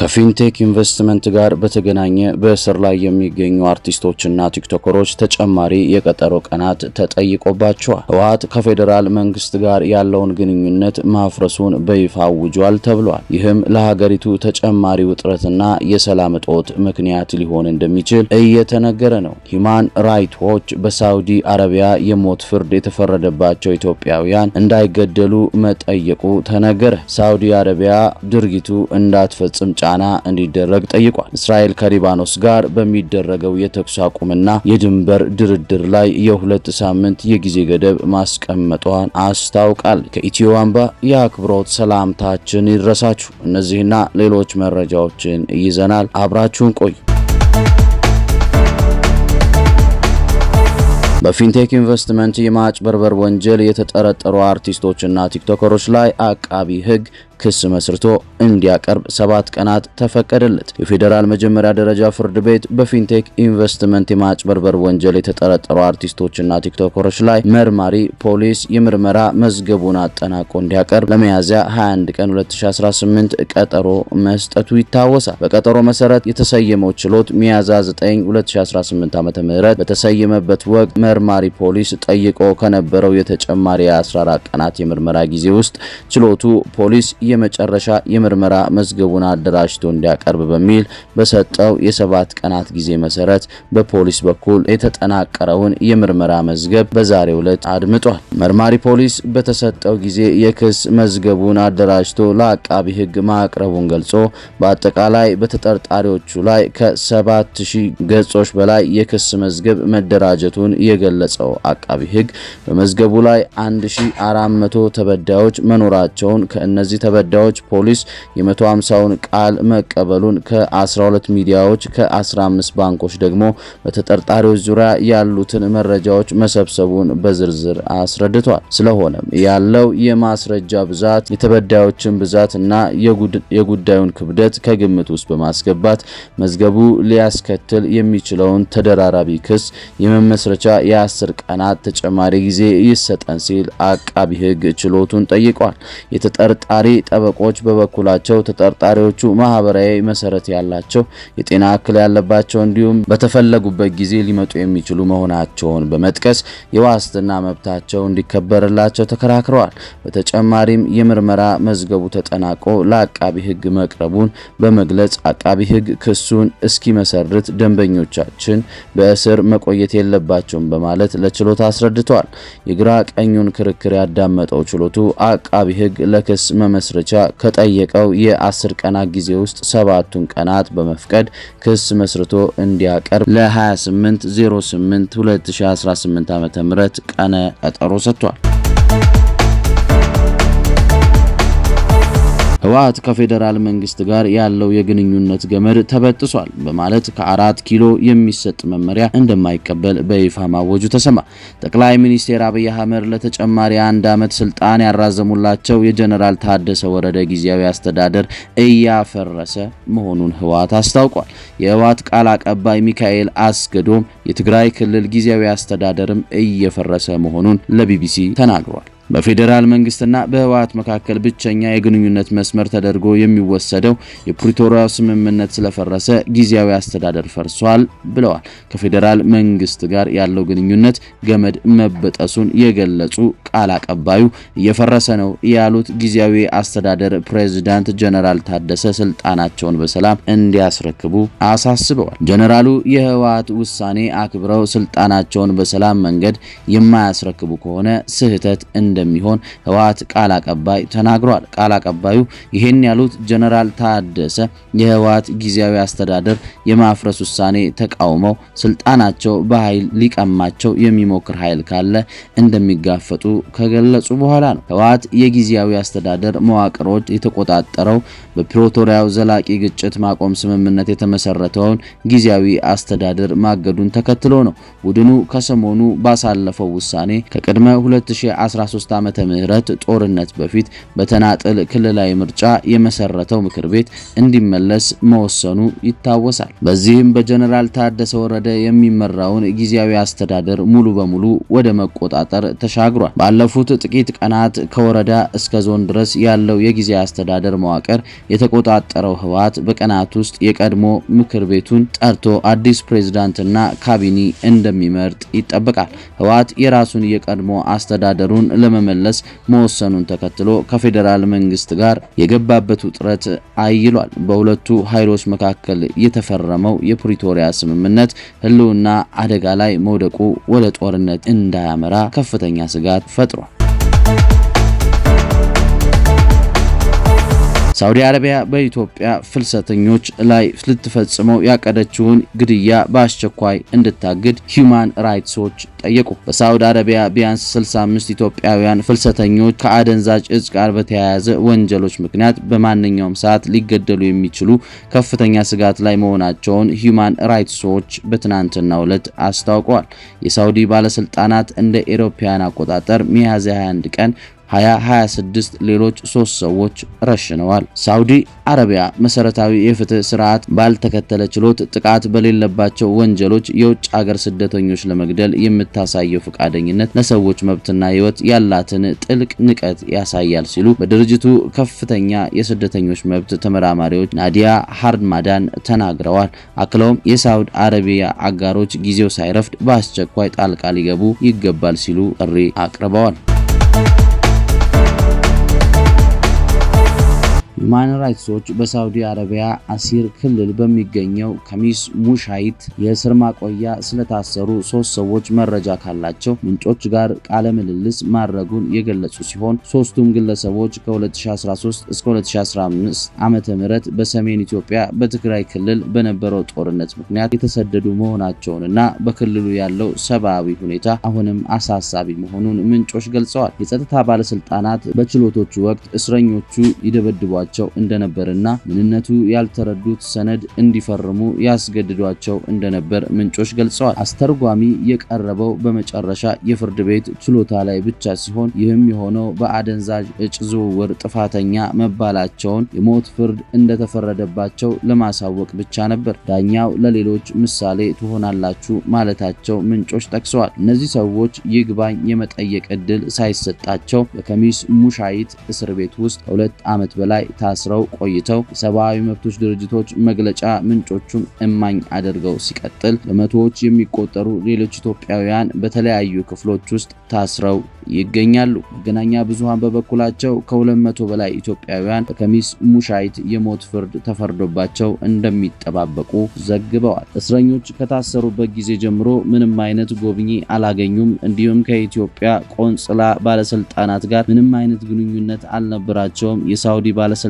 ከፊንቴክ ኢንቨስትመንት ጋር በተገናኘ በእስር ላይ የሚገኙ አርቲስቶችና ቲክቶከሮች ተጨማሪ የቀጠሮ ቀናት ተጠይቆባቸዋል። ህወሓት ከፌዴራል መንግስት ጋር ያለውን ግንኙነት ማፍረሱን በይፋ አውጇል ተብሏል። ይህም ለሀገሪቱ ተጨማሪ ውጥረትና የሰላም እጦት ምክንያት ሊሆን እንደሚችል እየተነገረ ነው። ሂማን ራይት ዎች በሳውዲ አረቢያ የሞት ፍርድ የተፈረደባቸው ኢትዮጵያውያን እንዳይገደሉ መጠየቁ ተነገረ። ሳውዲ አረቢያ ድርጊቱ እንዳትፈጽም ጫና እንዲደረግ ጠይቋል። እስራኤል ከሊባኖስ ጋር በሚደረገው የተኩስ አቁምና የድንበር ድርድር ላይ የ2 ሳምንት የጊዜ ገደብ ማስቀመጧን አስታውቃል። ከኢትዮ አምባ የአክብሮት ሰላምታችን ይድረሳችሁ። እነዚህና ሌሎች መረጃዎችን ይዘናል። አብራችሁን ቆዩ። በፊንቴክ ኢንቨስትመንት የማጭበርበር ወንጀል የተጠረጠሩ አርቲስቶችና ቲክቶከሮች ላይ አቃቢ ህግ ክስ መስርቶ እንዲያቀርብ 7 ቀናት ተፈቀደለት። የፌዴራል መጀመሪያ ደረጃ ፍርድ ቤት በፊንቴክ ኢንቨስትመንት የማጭበርበር ወንጀል የተጠረጠሩ አርቲስቶችና ቲክቶከሮች ላይ መርማሪ ፖሊስ የምርመራ መዝገቡን አጠናቆ እንዲያቀርብ ለሚያዝያ 21 ቀን 2018 ቀጠሮ መስጠቱ ይታወሳል። በቀጠሮ መሰረት የተሰየመው ችሎት ሚያዝያ 9 2018 ዓ.ም በተሰየመበት ወቅት መርማሪ ፖሊስ ጠይቆ ከነበረው የተጨማሪ 14 ቀናት የምርመራ ጊዜ ውስጥ ችሎቱ ፖሊስ የመጨረሻ የምርመራ መዝገቡን አደራጅቶ እንዲያቀርብ በሚል በሰጠው የ7 ቀናት ጊዜ መሰረት በፖሊስ በኩል የተጠናቀረውን የምርመራ መዝገብ በዛሬው ዕለት አድምጧል። መርማሪ ፖሊስ በተሰጠው ጊዜ የክስ መዝገቡን አደራጅቶ ለአቃቢ ህግ ማቅረቡን ገልጾ በአጠቃላይ በተጠርጣሪዎቹ ላይ ከ7000 ገጾች በላይ የክስ መዝገብ መደራጀቱን የገለጸው አቃቢ ህግ በመዝገቡ ላይ 1400 ተበዳዮች መኖራቸውን ከእነዚህ ተበዳዮች ፖሊስ የ150ውን ቃል መቀበሉን ከ12 ሚዲያዎች ከ15 ባንኮች ደግሞ በተጠርጣሪዎች ዙሪያ ያሉትን መረጃዎች መሰብሰቡን በዝርዝር አስረድቷል። ስለሆነም ያለው የማስረጃ ብዛት የተበዳዮችን ብዛት እና የጉዳዩን ክብደት ከግምት ውስጥ በማስገባት መዝገቡ ሊያስከትል የሚችለውን ተደራራቢ ክስ የመመስረቻ የ10 ቀናት ተጨማሪ ጊዜ ይሰጠን ሲል አቃቢ ህግ ችሎቱን ጠይቋል። የተጠርጣሪ ጠበቆች በበኩላቸው ተጠርጣሪዎቹ ማህበራዊ መሰረት ያላቸው የጤና እክል ያለባቸው እንዲሁም በተፈለጉበት ጊዜ ሊመጡ የሚችሉ መሆናቸውን በመጥቀስ የዋስትና መብታቸው እንዲከበርላቸው ተከራክረዋል። በተጨማሪም የምርመራ መዝገቡ ተጠናቆ ለአቃቢ ህግ መቅረቡን በመግለጽ አቃቢ ህግ ክሱን እስኪመሰርት ደንበኞቻችን በእስር መቆየት የለባቸውም በማለት ለችሎት አስረድተዋል። የግራ ቀኙን ክርክር ያዳመጠው ችሎቱ አቃቢ ህግ ለክስ መስረቻ ከጠየቀው የ10 ቀናት ጊዜ ውስጥ 7ቱን ቀናት በመፍቀድ ክስ መስርቶ እንዲያቀርብ ለ28/08/2018 ዓ.ም ቀነ ቀጠሮ ሰጥቷል። ህወሓት ከፌዴራል መንግስት ጋር ያለው የግንኙነት ገመድ ተበጥሷል በማለት ከ4 ኪሎ የሚሰጥ መመሪያ እንደማይቀበል በይፋ ማወጁ ተሰማ። ጠቅላይ ሚኒስትር አብይ አህመድ ለተጨማሪ 1 ዓመት ስልጣን ያራዘሙላቸው የጀነራል ታደሰ ወረደ ጊዜያዊ አስተዳደር እያፈረሰ መሆኑን ህወሓት አስታውቋል። የህወሓት ቃል አቀባይ ሚካኤል አስገዶም የትግራይ ክልል ጊዜያዊ አስተዳደርም እየፈረሰ መሆኑን ለቢቢሲ ተናግሯል። በፌዴራል መንግስትና በህወሓት መካከል ብቸኛ የግንኙነት መስመር ተደርጎ የሚወሰደው የፕሪቶሪያው ስምምነት ስለፈረሰ ጊዜያዊ አስተዳደር ፈርሷል ብለዋል። ከፌዴራል መንግስት ጋር ያለው ግንኙነት ገመድ መበጠሱን የገለጹ ቃል አቀባዩ እየፈረሰ ነው ያሉት ጊዜያዊ አስተዳደር ፕሬዝዳንት ጀነራል ታደሰ ስልጣናቸውን በሰላም እንዲያስረክቡ አሳስበዋል። ጀነራሉ የህወሓት ውሳኔ አክብረው ስልጣናቸውን በሰላም መንገድ የማያስረክቡ ከሆነ ስህተት እንደሚሆን ህወሓት ቃል አቀባይ ተናግሯል። ቃል አቀባዩ ይሄን ያሉት ጀነራል ታደሰ የህወሓት ጊዜያዊ አስተዳደር የማፍረስ ውሳኔ ተቃውመው ስልጣናቸው በኃይል ሊቀማቸው የሚሞክር ኃይል ካለ እንደሚጋፈጡ ከገለጹ በኋላ ነው። ህወሓት የጊዜያዊ አስተዳደር መዋቅሮች የተቆጣጠረው በፕሪቶሪያው ዘላቂ ግጭት ማቆም ስምምነት የተመሰረተውን ጊዜያዊ አስተዳደር ማገዱን ተከትሎ ነው። ቡድኑ ከሰሞኑ ባሳለፈው ውሳኔ ከቅድመ 2013 ከ2013 ዓመተ ምህረት ጦርነት በፊት በተናጠል ክልላዊ ምርጫ የመሰረተው ምክር ቤት እንዲመለስ መወሰኑ ይታወሳል። በዚህም በጀነራል ታደሰ ወረደ የሚመራውን ጊዜያዊ አስተዳደር ሙሉ በሙሉ ወደ መቆጣጠር ተሻግሯል። ባለፉት ጥቂት ቀናት ከወረዳ እስከ ዞን ድረስ ያለው የጊዜያዊ አስተዳደር መዋቅር የተቆጣጠረው ህወሓት በቀናት ውስጥ የቀድሞ ምክር ቤቱን ጠርቶ አዲስ ፕሬዝዳንትና ካቢኔ እንደሚመርጥ ይጠበቃል። ህወሓት የራሱን የቀድሞ አስተዳደሩን ለመመለስ መወሰኑን ተከትሎ ከፌዴራል መንግስት ጋር የገባበት ውጥረት አይሏል። በሁለቱ ኃይሎች መካከል የተፈረመው የፕሪቶሪያ ስምምነት ህልውና አደጋ ላይ መውደቁ ወደ ጦርነት እንዳያመራ ከፍተኛ ስጋት ፈጥሯል። ሳውዲ አረቢያ በኢትዮጵያ ፍልሰተኞች ላይ ልትፈጽመው ያቀደችውን ግድያ በአስቸኳይ እንድታግድ ሂዩማን ራይትስ ዎች ጠየቁ። በሳውዲ አረቢያ ቢያንስ 65 ኢትዮጵያውያን ፍልሰተኞች ከአደንዛዥ እጽ ጋር በተያያዘ ወንጀሎች ምክንያት በማንኛውም ሰዓት ሊገደሉ የሚችሉ ከፍተኛ ስጋት ላይ መሆናቸውን ሂዩማን ራይትስ ዎች በትናንትናው ዕለት አስታውቀዋል። የሳውዲ ባለስልጣናት እንደ አውሮፓውያን አቆጣጠር ሚያዝያ 21 ቀን 2026 ሌሎች 3 ሰዎች ረሽነዋል። ሳውዲ አረቢያ መሰረታዊ የፍትህ ስርዓት ባልተከተለ ችሎት ጥቃት በሌለባቸው ወንጀሎች የውጭ ሀገር ስደተኞች ለመግደል የምታሳየው ፈቃደኝነት ለሰዎች መብትና ህይወት ያላትን ጥልቅ ንቀት ያሳያል ሲሉ በድርጅቱ ከፍተኛ የስደተኞች መብት ተመራማሪዎች ናዲያ ሃርማዳን ተናግረዋል። አክለውም የሳውዲ አረቢያ አጋሮች ጊዜው ሳይረፍድ በአስቸኳይ ጣልቃ ሊገቡ ይገባል ሲሉ ጥሪ አቅርበዋል። ሂዩማን ራይትስ ዎች በሳውዲ አረቢያ አሲር ክልል በሚገኘው ከሚስ ሙሻይት የእስር ማቆያ ስለታሰሩ 3 ሰዎች መረጃ ካላቸው ምንጮች ጋር ቃለ ምልልስ ማድረጉን የገለጹ ሲሆን ሶስቱም ግለሰቦች ከ2013 እስከ 2015 ዓመተ ምህረት በሰሜን ኢትዮጵያ በትግራይ ክልል በነበረው ጦርነት ምክንያት የተሰደዱ መሆናቸውንና በክልሉ ያለው ሰብአዊ ሁኔታ አሁንም አሳሳቢ መሆኑን ምንጮች ገልጸዋል። የጸጥታ ባለስልጣናት በችሎቶቹ ወቅት እስረኞቹ ይደበድቧቸው እንደነበርና ምንነቱ ያልተረዱት ሰነድ እንዲፈርሙ ያስገድዷቸው እንደነበር ምንጮች ገልጸዋል። አስተርጓሚ የቀረበው በመጨረሻ የፍርድ ቤት ችሎታ ላይ ብቻ ሲሆን ይህም የሆነው በአደንዛዥ እጽ ዝውውር ጥፋተኛ መባላቸውን የሞት ፍርድ እንደተፈረደባቸው ለማሳወቅ ብቻ ነበር። ዳኛው ለሌሎች ምሳሌ ትሆናላችሁ ማለታቸው ምንጮች ጠቅሰዋል። እነዚህ ሰዎች ይግባኝ የመጠየቅ ዕድል ሳይሰጣቸው በከሚስ ሙሻይት እስር ቤት ውስጥ ከ2 ዓመት በላይ ታስረው ቆይተው የሰብአዊ መብቶች ድርጅቶች መግለጫ ምንጮቹን እማኝ አድርገው ሲቀጥል በመቶዎች የሚቆጠሩ ሌሎች ኢትዮጵያውያን በተለያዩ ክፍሎች ውስጥ ታስረው ይገኛሉ። መገናኛ ብዙሃን በበኩላቸው ከ200 በላይ ኢትዮጵያውያን በከሚስ ሙሻይት የሞት ፍርድ ተፈርዶባቸው እንደሚጠባበቁ ዘግበዋል። እስረኞች ከታሰሩበት ጊዜ ጀምሮ ምንም አይነት ጎብኚ አላገኙም። እንዲሁም ከኢትዮጵያ ቆንጽላ ባለስልጣናት ጋር ምንም አይነት ግንኙነት አልነበራቸውም። የሳውዲ ባለስልጣናት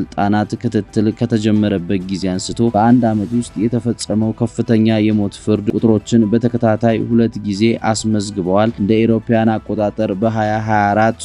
ክትትል ከተጀመረበት ጊዜ አንስቶ በአንድ ዓመት ውስጥ የተፈጸመው ከፍተኛ የሞት ፍርድ ቁጥሮችን በተከታታይ 2 ጊዜ አስመዝግበዋል። እንደ አውሮፓውያን አቆጣጠር በ2024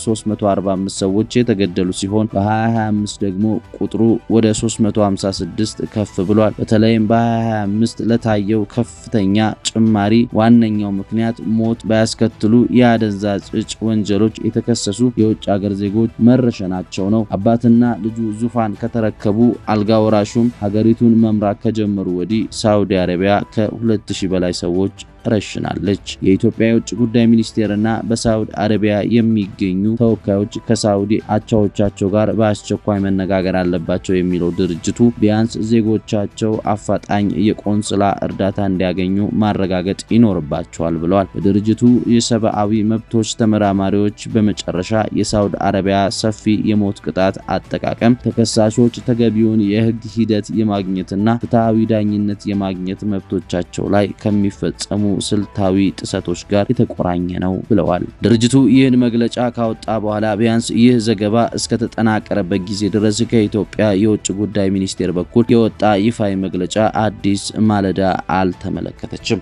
345 ሰዎች የተገደሉ ሲሆን በ2025 ደግሞ ቁጥሩ ወደ 356 ከፍ ብሏል። በተለይም በ2025 ለታየው ከፍተኛ ጭማሪ ዋነኛው ምክንያት ሞት ባያስከትሉ የአደንዛዥ እጽ ወንጀሎች የተከሰሱ የውጭ ሀገር ዜጎች መረሸናቸው ነው። አባትና ልጁ ዙፋን ከተረከቡ አልጋ ወራሹም ሀገሪቱን መምራት ከጀመሩ ወዲህ ሳውዲ አረቢያ ከ2000 በላይ ሰዎች ረሽናለች። የኢትዮጵያ የውጭ ጉዳይ ሚኒስቴርና በሳውዲ አረቢያ የሚገኙ ተወካዮች ከሳውዲ አቻዎቻቸው ጋር በአስቸኳይ መነጋገር አለባቸው የሚለው ድርጅቱ ቢያንስ ዜጎቻቸው አፋጣኝ የቆንጽላ እርዳታ እንዲያገኙ ማረጋገጥ ይኖርባቸዋል ብለዋል። በድርጅቱ የሰብአዊ መብቶች ተመራማሪዎች በመጨረሻ የሳውዲ አረቢያ ሰፊ የሞት ቅጣት አጠቃቀም ተከሳሾች ተገቢውን የህግ ሂደት የማግኘትና ፍትሃዊ ዳኝነት የማግኘት መብቶቻቸው ላይ ከሚፈጸሙ ስልታዊ ጥሰቶች ጋር የተቆራኘ ነው ብለዋል። ድርጅቱ ይህን መግለጫ ካወጣ በኋላ ቢያንስ ይህ ዘገባ እስከተጠናቀረበት ጊዜ ድረስ ከኢትዮጵያ የውጭ ጉዳይ ሚኒስቴር በኩል የወጣ ይፋዊ መግለጫ አዲስ ማለዳ አልተመለከተችም።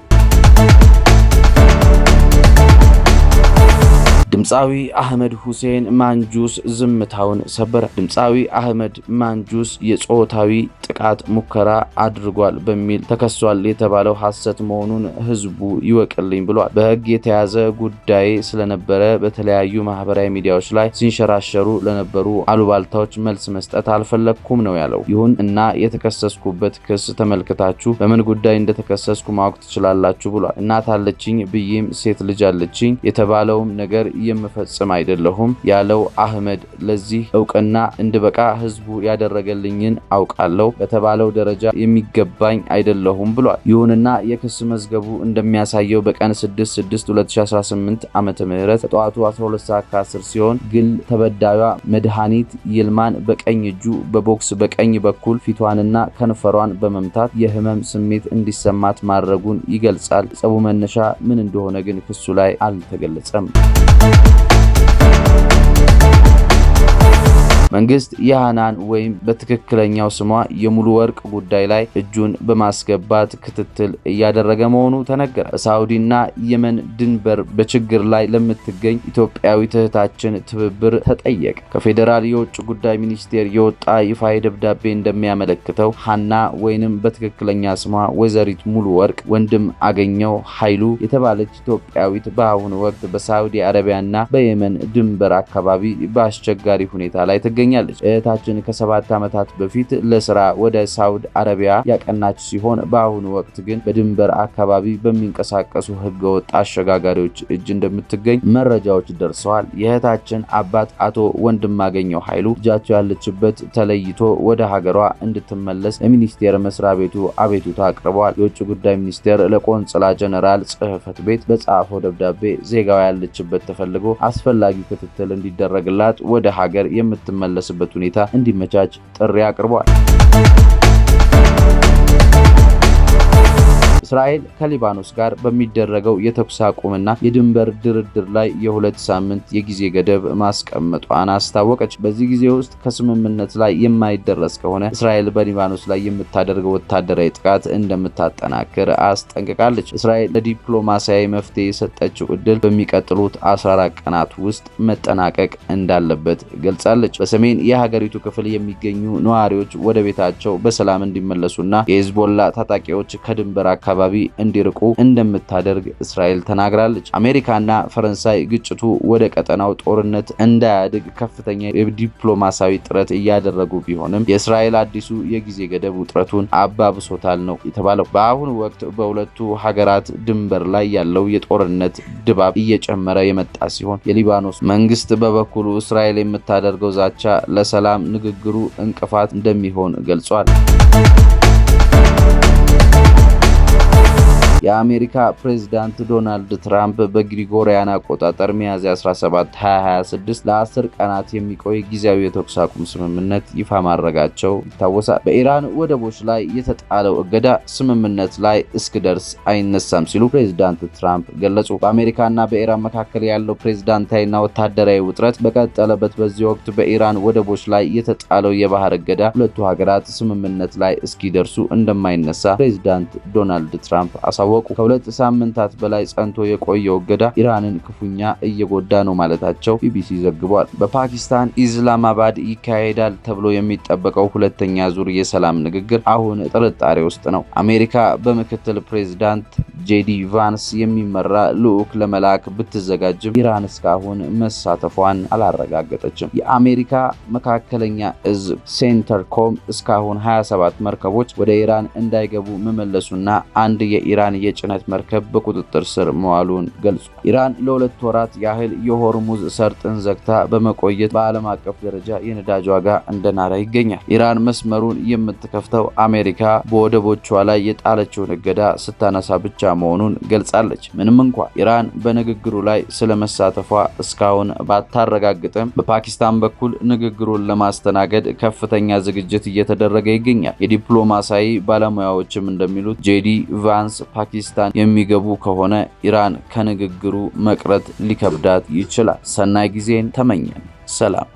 ድምፃዊ አህመድ ሁሴን ማንጁስ ዝምታውን ሰበረ። ድምፃዊ አህመድ ማንጁስ የጾታዊ ጥቃት ሙከራ አድርጓል በሚል ተከሷል የተባለው ሐሰት መሆኑን ህዝቡ ይወቅልኝ ብሏል። በህግ የተያዘ ጉዳይ ስለነበረ በተለያዩ ማህበራዊ ሚዲያዎች ላይ ሲንሸራሸሩ ለነበሩ አሉባልታዎች መልስ መስጠት አልፈለኩም ነው ያለው። ይሁን እና የተከሰስኩበት ክስ ተመልክታችሁ በምን ጉዳይ እንደተከሰስኩ ማወቅ ትችላላችሁ ብሏል። እናት አለችኝ ብዬም ሴት ልጅ አለችኝ የተባለውም ነገር የምፈጽም አይደለሁም ያለው አህመድ ለዚህ እውቅና እንድበቃ ህዝቡ ያደረገልኝን አውቃለሁ፣ በተባለው ደረጃ የሚገባኝ አይደለሁም ብሏል። ይሁንና የክስ መዝገቡ እንደሚያሳየው በቀን 6/6/2018 ዓመተ ምህረት ከጠዋቱ 12:10 ሲሆን ግል ተበዳዩዋ መድኃኒት ይልማን በቀኝ እጁ በቦክስ በቀኝ በኩል ፊቷንና ከንፈሯን በመምታት የህመም ስሜት እንዲሰማት ማድረጉን ይገልጻል። ጸቡ መነሻ ምን እንደሆነ ግን ክሱ ላይ አልተገለጸም። መንግስት የሃናን ወይም በትክክለኛው ስሟ የሙሉ ወርቅ ጉዳይ ላይ እጁን በማስገባት ክትትል እያደረገ መሆኑ ተነገረ። በሳውዲና የመን ድንበር በችግር ላይ ለምትገኝ ኢትዮጵያዊት እህታችን ትብብር ተጠየቀ። ከፌዴራል የውጭ ጉዳይ ሚኒስቴር የወጣ ይፋዊ ደብዳቤ እንደሚያመለክተው ሃና ወይንም በትክክለኛ ስሟ ወይዘሪት ሙሉ ወርቅ ወንድም አገኘው ኃይሉ የተባለች ኢትዮጵያዊት በአሁኑ ወቅት በሳውዲ አረቢያና በየመን ድንበር አካባቢ በአስቸጋሪ ሁኔታ ላይ ትገኛለች። እህታችን ከ7 ዓመታት በፊት ለስራ ወደ ሳውዲ አረቢያ ያቀናች ሲሆን በአሁኑ ወቅት ግን በድንበር አካባቢ በሚንቀሳቀሱ ህገወጥ አሸጋጋሪዎች እጅ እንደምትገኝ መረጃዎች ደርሰዋል። የእህታችን አባት አቶ ወንድማገኘው ኃይሉ ልጃቸው ያለችበት ተለይቶ ወደ ሀገሯ እንድትመለስ ለሚኒስቴር መስሪያ ቤቱ አቤቱታ አቅርበዋል። የውጭ ጉዳይ ሚኒስቴር ለቆንጽላ ጀነራል ጽህፈት ቤት በጻፈው ደብዳቤ ዜጋዋ ያለችበት ተፈልጎ አስፈላጊ ክትትል እንዲደረግላት ወደ ሀገር የምትመለስበት ሁኔታ እንዲመቻች ጥሪ አቅርቧል። እስራኤል ከሊባኖስ ጋር በሚደረገው የተኩስ አቁምና የድንበር ድርድር ላይ የ2 ሳምንት የጊዜ ገደብ ማስቀመጧን አስታወቀች። በዚህ ጊዜ ውስጥ ከስምምነት ላይ የማይደረስ ከሆነ እስራኤል በሊባኖስ ላይ የምታደርገው ወታደራዊ ጥቃት እንደምታጠናክር አስጠንቅቃለች። እስራኤል ለዲፕሎማሲያዊ መፍትሄ የሰጠችው ዕድል በሚቀጥሉት 14 ቀናት ውስጥ መጠናቀቅ እንዳለበት ገልጻለች። በሰሜን የሀገሪቱ ክፍል የሚገኙ ነዋሪዎች ወደ ቤታቸው በሰላም እንዲመለሱና የሂዝቦላ ታጣቂዎች ከድንበር አካባቢ እንዲርቁ እንደምታደርግ እስራኤል ተናግራለች። አሜሪካና ፈረንሳይ ግጭቱ ወደ ቀጠናው ጦርነት እንዳያድግ ከፍተኛ የዲፕሎማሲያዊ ጥረት እያደረጉ ቢሆንም የእስራኤል አዲሱ የጊዜ ገደብ ውጥረቱን አባብሶታል ነው የተባለው። በአሁኑ ወቅት በሁለቱ ሀገራት ድንበር ላይ ያለው የጦርነት ድባብ እየጨመረ የመጣ ሲሆን የሊባኖስ መንግስት በበኩሉ እስራኤል የምታደርገው ዛቻ ለሰላም ንግግሩ እንቅፋት እንደሚሆን ገልጿል። የአሜሪካ ፕሬዝዳንት ዶናልድ ትራምፕ በግሪጎሪያን አቆጣጠር ሚያዝያ 17 2026 ለ10 ቀናት የሚቆይ ጊዜያዊ የተኩስ አቁም ስምምነት ይፋ ማድረጋቸው ይታወሳል። በኢራን ወደቦች ላይ የተጣለው እገዳ ስምምነት ላይ እስኪደርስ አይነሳም ሲሉ ፕሬዝዳንት ትራምፕ ገለጹ። በአሜሪካና በኢራን መካከል ያለው ፕሬዝዳንታዊና ወታደራዊ ውጥረት በቀጠለበት በዚህ ወቅት በኢራን ወደቦች ላይ የተጣለው የባህር እገዳ ሁለቱ ሀገራት ስምምነት ላይ እስኪደርሱ እንደማይነሳ ፕሬዝዳንት ዶናልድ ትራምፕ አሳወቁ። ከ2 ሳምንታት በላይ ጸንቶ የቆየው እገዳ ኢራንን ክፉኛ እየጎዳ ነው ማለታቸው ቢቢሲ ዘግቧል። በፓኪስታን ኢስላማባድ ይካሄዳል ተብሎ የሚጠበቀው ሁለተኛ ዙር የሰላም ንግግር አሁን ጥርጣሬ ውስጥ ነው። አሜሪካ በምክትል ፕሬዝዳንት ጄዲ ቫንስ የሚመራ ልዑክ ለመላክ ብትዘጋጅም ኢራን እስካሁን መሳተፏን አላረጋገጠችም። የአሜሪካ መካከለኛ እዝ ሴንተርኮም እስካሁን 27 መርከቦች ወደ ኢራን እንዳይገቡ መመለሱና አንድ የኢራን የጭነት መርከብ በቁጥጥር ስር መዋሉን ገልጿል። ኢራን ለ2 ወራት ያህል የሆርሙዝ ሰርጥን ዘግታ በመቆየት በዓለም አቀፍ ደረጃ የነዳጅ ዋጋ እንደናረ ይገኛል። ኢራን መስመሩን የምትከፍተው አሜሪካ በወደቦቿ ላይ የጣለችውን እገዳ ስታነሳ ብቻ መሆኑን ገልጻለች። ምንም እንኳን ኢራን በንግግሩ ላይ ስለመሳተፏ እስካሁን ባታረጋግጥም በፓኪስታን በኩል ንግግሩን ለማስተናገድ ከፍተኛ ዝግጅት እየተደረገ ይገኛል። የዲፕሎማሲያዊ ባለሙያዎችም እንደሚሉት ጄዲ ቫንስ ፓኪስታን የሚገቡ ከሆነ ኢራን ከንግግሩ መቅረት ሊከብዳት ይችላል። ሰናይ ጊዜን ተመኘን። ሰላም።